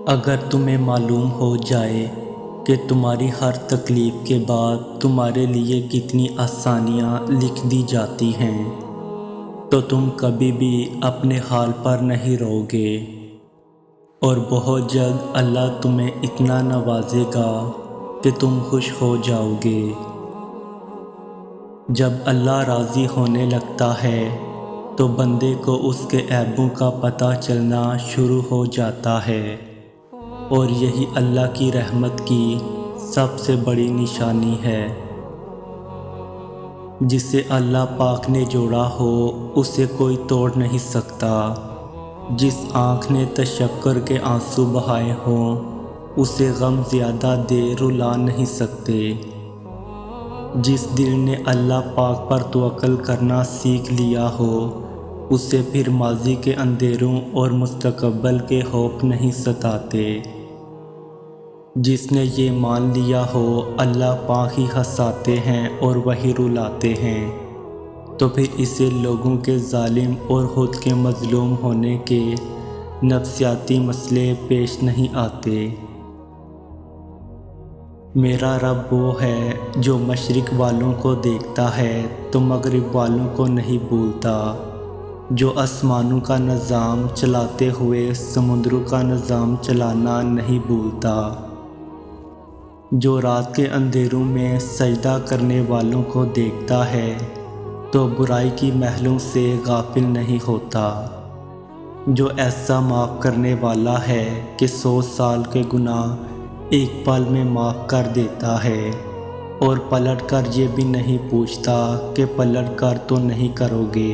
اگر تمہیں معلوم ہو جائے کہ تمہاری ہر تکلیف کے بعد تمہارے لیے کتنی آسانیاں لکھ دی جاتی ہیں تو تم کبھی بھی اپنے حال پر نہیں رہو گے، اور بہت جلد اللہ تمہیں اتنا نوازے گا کہ تم خوش ہو جاؤ گے۔ جب اللہ راضی ہونے لگتا ہے تو بندے کو اس کے عیبوں کا پتہ چلنا شروع ہو جاتا ہے، اور یہی اللہ کی رحمت کی سب سے بڑی نشانی ہے۔ جسے اللہ پاک نے جوڑا ہو اسے کوئی توڑ نہیں سکتا۔ جس آنکھ نے تشکر کے آنسو بہائے ہوں اسے غم زیادہ دیر رلا نہیں سکتے۔ جس دل نے اللہ پاک پر توکل کرنا سیکھ لیا ہو اسے پھر ماضی کے اندھیروں اور مستقبل کے خوف نہیں ستاتے۔ جس نے یہ مان لیا ہو اللہ پاک ہی ہنساتے ہیں اور وہی رلاتے ہیں، تو پھر اسے لوگوں کے ظالم اور خود کے مظلوم ہونے کے نفسیاتی مسئلے پیش نہیں آتے۔ میرا رب وہ ہے جو مشرق والوں کو دیکھتا ہے تو مغرب والوں کو نہیں بھولتا، جو آسمانوں کا نظام چلاتے ہوئے سمندروں کا نظام چلانا نہیں بھولتا، جو رات کے اندھیروں میں سجدہ کرنے والوں کو دیکھتا ہے تو برائی کی محلوں سے غافل نہیں ہوتا، جو ایسا معاف کرنے والا ہے کہ 100 سال کے گناہ ایک پل میں معاف کر دیتا ہے، اور پلٹ کر یہ بھی نہیں پوچھتا کہ پلٹ کر تو نہیں کرو گے۔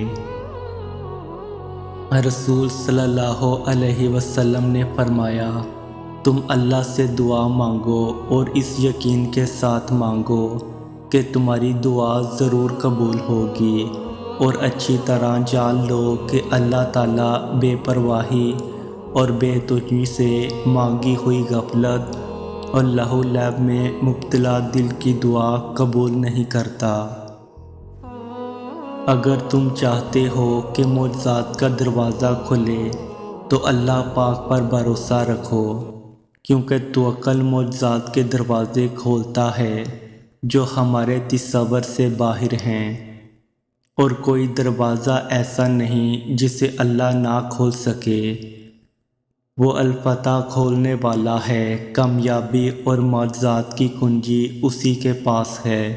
رسول صلی اللہ علیہ وسلم نے فرمایا، تم اللہ سے دعا مانگو اور اس یقین کے ساتھ مانگو کہ تمہاری دعا ضرور قبول ہوگی، اور اچھی طرح جان لو کہ اللہ تعالیٰ بے پرواہی اور بے توجہی سے مانگی ہوئی غفلت اور لہو و لعب میں مبتلا دل کی دعا قبول نہیں کرتا۔ اگر تم چاہتے ہو کہ معجزات کا دروازہ کھلے تو اللہ پاک پر بھروسہ رکھو، کیونکہ توکل معجزات کے دروازے کھولتا ہے جو ہمارے تصور سے باہر ہیں، اور کوئی دروازہ ایسا نہیں جسے اللہ نہ کھول سکے۔ وہ الفتح کھولنے والا ہے، کامیابی اور معجزات کی کنجی اسی کے پاس ہے۔